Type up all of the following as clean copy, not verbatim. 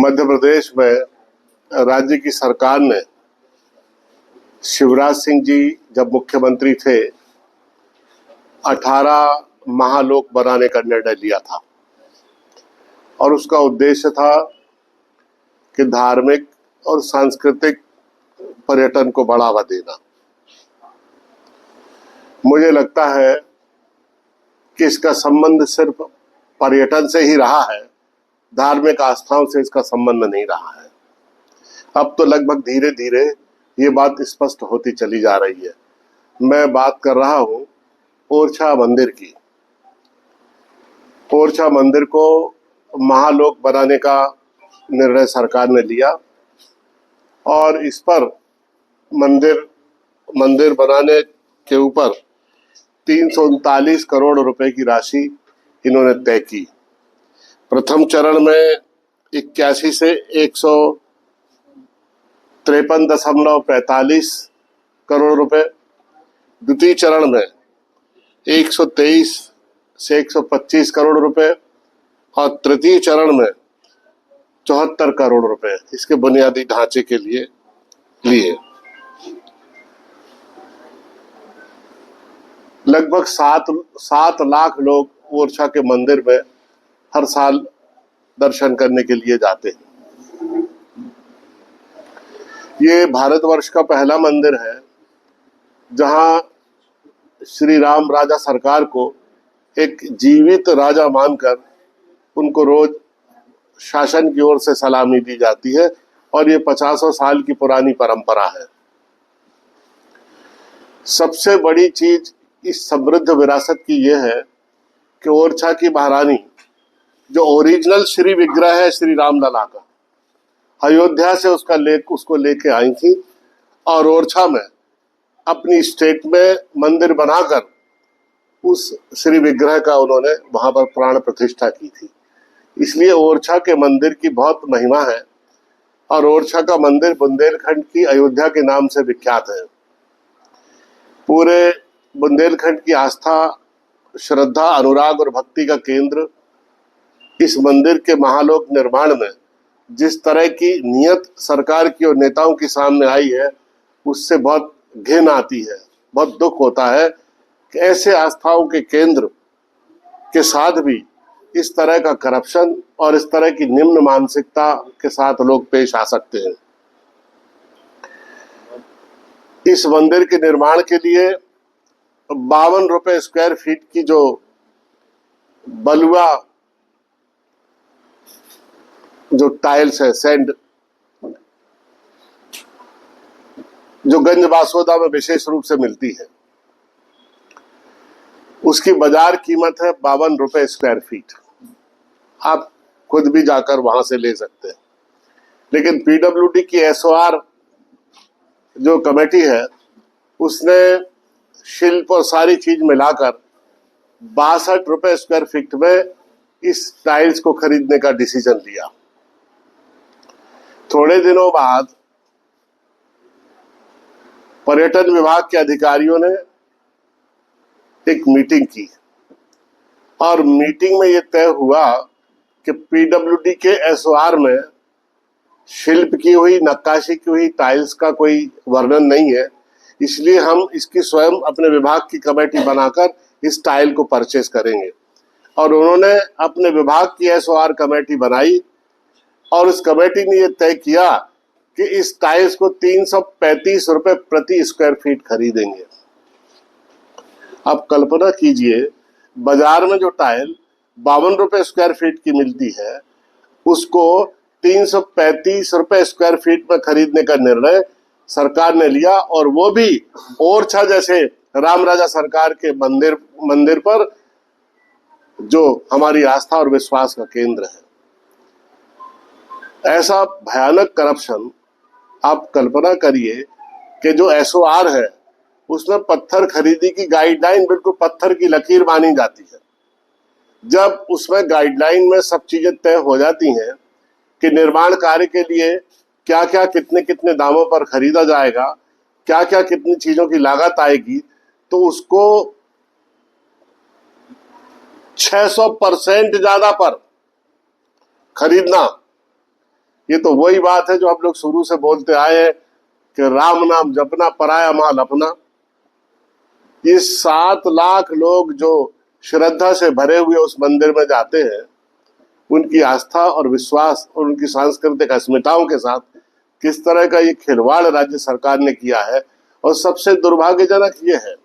मध्य प्रदेश में राज्य की सरकार ने शिवराज सिंह जी जब मुख्यमंत्री थे 18 महालोक बनाने का निर्णय लिया था और उसका उद्देश्य था कि धार्मिक और सांस्कृतिक पर्यटन को बढ़ावा देना। मुझे लगता है कि इसका संबंध सिर्फ पर्यटन से ही रहा है, धार्मिक आस्थाओं से इसका संबंध नहीं रहा है। अब तो लगभग धीरे धीरे ये बात स्पष्ट होती चली जा रही है। मैं बात कर रहा हूँ ओरछा मंदिर की। ओरछा मंदिर को महालोक बनाने का निर्णय सरकार ने लिया और इस पर मंदिर बनाने के ऊपर 339 करोड़ रुपए की राशि इन्होंने तय की। प्रथम चरण में 81 से 153.45 करोड़ रुपए, द्वितीय चरण में 123 से 125 करोड़ रुपए और तृतीय चरण में 74 करोड़ रुपए इसके बुनियादी ढांचे के लिए लिए। लगभग 7 लाख लोग ओरछा के मंदिर में हर साल दर्शन करने के लिए जाते हैं। ये भारतवर्ष का पहला मंदिर है जहां श्री राम राजा सरकार को एक जीवित राजा मानकर उनको रोज शासन की ओर से सलामी दी जाती है और ये 50 साल की पुरानी परंपरा है। सबसे बड़ी चीज इस समृद्ध विरासत की यह है कि ओरछा की महारानी जो ओरिजिनल श्री विग्रह है श्री रामलला का, अयोध्या से उसको लेके आई थी और ओरछा में अपनी स्टेट में मंदिर बनाकर उस श्री विग्रह का उन्होंने वहां पर प्राण प्रतिष्ठा की थी। इसलिए ओरछा के मंदिर की बहुत महिमा है और ओरछा का मंदिर बुंदेलखंड की अयोध्या के नाम से विख्यात है। पूरे बुंदेलखंड की आस्था, श्रद्धा, अनुराग और भक्ति का केंद्र इस मंदिर के महालोक निर्माण में जिस तरह की नियत सरकार की और नेताओं के सामने आई है, उससे बहुत घिन आती है, बहुत दुख होता है कि ऐसे आस्थाओं के केंद्र के साथ भी इस तरह का करप्शन और इस तरह की निम्न मानसिकता के साथ लोग पेश आ सकते हैं। इस मंदिर के निर्माण के लिए 52 रुपए स्क्वायर फीट की जो बलुआ जो टाइल्स है, सैंड, जो गंज बासोदा में विशेष रूप से मिलती है, उसकी बाजार कीमत है 52 रुपए स्क्वायर फीट। आप खुद भी जाकर वहां से ले सकते हैं। लेकिन पीडब्ल्यूडी की एसओआर जो कमेटी है उसने शिल्प और सारी चीज मिलाकर 62 रुपए स्क्वायर फीट में इस टाइल्स को खरीदने का डिसीजन लिया। थोड़े दिनों बाद पर्यटन विभाग के अधिकारियों ने एक मीटिंग की और मीटिंग में यह तय हुआ कि पीडब्ल्यूडी के एसओआर में शिल्प की हुई, नक्काशी की हुई टाइल्स का कोई वर्णन नहीं है, इसलिए हम इसकी स्वयं अपने विभाग की कमेटी बनाकर इस टाइल को परचेस करेंगे। और उन्होंने अपने विभाग की एसओआर कमेटी बनाई और उस कमेटी ने यह तय किया कि इस टाइल्स को 335 रुपए प्रति स्क्वायर फीट खरीदेंगे। आप कल्पना कीजिए, बाजार में जो टाइल 52 रुपए स्क्वायर फीट की मिलती है उसको 335 रुपए स्क्वायर फीट में खरीदने का निर्णय सरकार ने लिया, और वो भी ओरछा जैसे राम राजा सरकार के मंदिर पर जो हमारी आस्था और विश्वास का केंद्र है। ऐसा भयानक करप्शन, आप कल्पना करिए कि जो एसओआर है उसमें पत्थर खरीदी की गाइडलाइन बिल्कुल पत्थर की लकीर मानी जाती है। जब उसमें गाइडलाइन में सब चीजें तय हो जाती हैं कि निर्माण कार्य के लिए क्या क्या कितने कितने दामों पर खरीदा जाएगा, क्या क्या कितनी चीजों की लागत आएगी, तो उसको 600% ज्यादा पर खरीदना ये तो वही बात है जो हम लोग शुरू से बोलते आए हैं कि राम नाम जपना पराया माल अपना। ये 7 लाख लोग जो श्रद्धा से भरे हुए उस मंदिर में जाते हैं, उनकी आस्था और विश्वास और उनकी सांस्कृतिक अस्मिताओं के साथ किस तरह का ये खिलवाड़ राज्य सरकार ने किया है। और सबसे दुर्भाग्यजनक ये है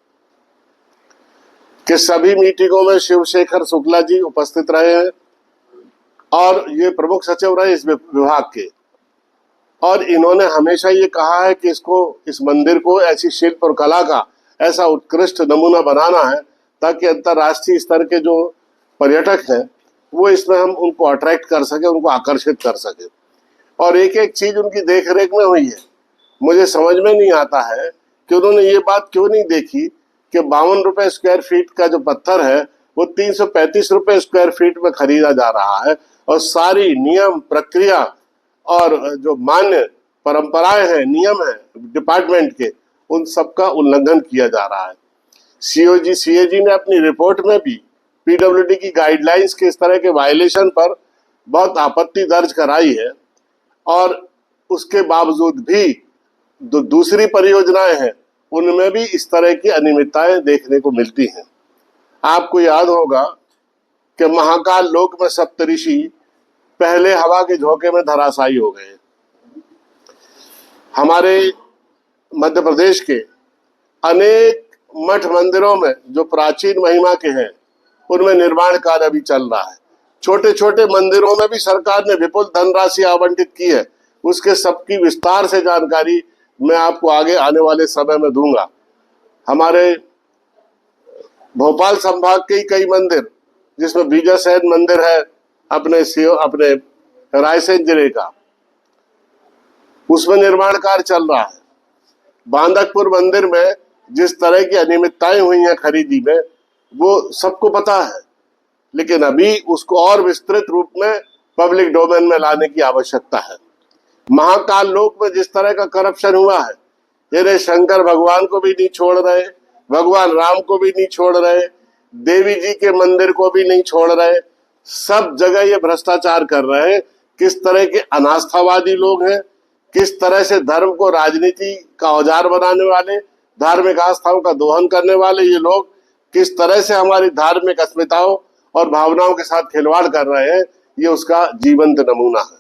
कि सभी मीटिंगों में शिवशेखर शुक्ला जी उपस्थित रहे हैं और ये प्रमुख सचिव रहे इस विभाग के, और इन्होंने हमेशा ये कहा है कि इस मंदिर को ऐसी शिल्प और कला का ऐसा उत्कृष्ट नमूना बनाना है ताकि अंतर्राष्ट्रीय स्तर के जो पर्यटक हैं वो इसमें हम उनको अट्रैक्ट कर सके, उनको आकर्षित कर सके। और एक एक चीज उनकी देखरेख में हुई है। मुझे समझ में नहीं आता है कि उन्होंने ये बात क्यों नहीं देखी कि 52 रुपए स्क्वायर फीट का जो पत्थर है वो 335 रुपए स्क्वायर फीट में खरीदा जा रहा है, और सारी नियम प्रक्रिया और जो मान्य परंपराएं हैं, नियम है डिपार्टमेंट के, उन सबका उल्लंघन किया जा रहा है। सीएजी ने अपनी रिपोर्ट में भी पीडब्ल्यूडी की गाइडलाइंस के इस तरह के वायलेशन पर बहुत आपत्ति दर्ज कराई है, और उसके बावजूद भी जो दूसरी परियोजनाएं हैं उनमें भी इस तरह की अनियमितताएं देखने को मिलती हैं। आपको याद होगा कि महाकाल लोक में सप्तऋषि पहले हवा के झोंके में धराशायी हो गए। हमारे मध्य प्रदेश के अनेक मठ मंदिरों में जो प्राचीन महिमा के हैं उनमें निर्माण कार्य अभी चल रहा है। छोटे छोटे मंदिरों में भी सरकार ने विपुल धनराशि आवंटित की है। उसके सबकी विस्तार से जानकारी मैं आपको आगे आने वाले समय में दूंगा। हमारे भोपाल संभाग के ही कई मंदिर, जिसमें विजयसेन मंदिर है अपने रायसेन जिले का, उसमें निर्माण कार्य चल रहा है। बांदकपुर मंदिर में जिस तरह की अनियमितताएं हुई हैं खरीदी में, वो सबको पता है, लेकिन अभी उसको और विस्तृत रूप में पब्लिक डोमेन में लाने की आवश्यकता है। महाकाल लोक में जिस तरह का करप्शन हुआ है, ये शंकर भगवान को भी नहीं छोड़ रहे, भगवान राम को भी नहीं छोड़ रहे, देवी जी के मंदिर को भी नहीं छोड़ रहे, सब जगह ये भ्रष्टाचार कर रहे हैं। किस तरह के अनास्थावादी लोग हैं, किस तरह से धर्म को राजनीति का औजार बनाने वाले, धार्मिक आस्थाओं का दोहन करने वाले ये लोग किस तरह से हमारी धार्मिक अस्मिताओं और भावनाओं के साथ खिलवाड़ कर रहे हैं, ये उसका जीवंत नमूना है।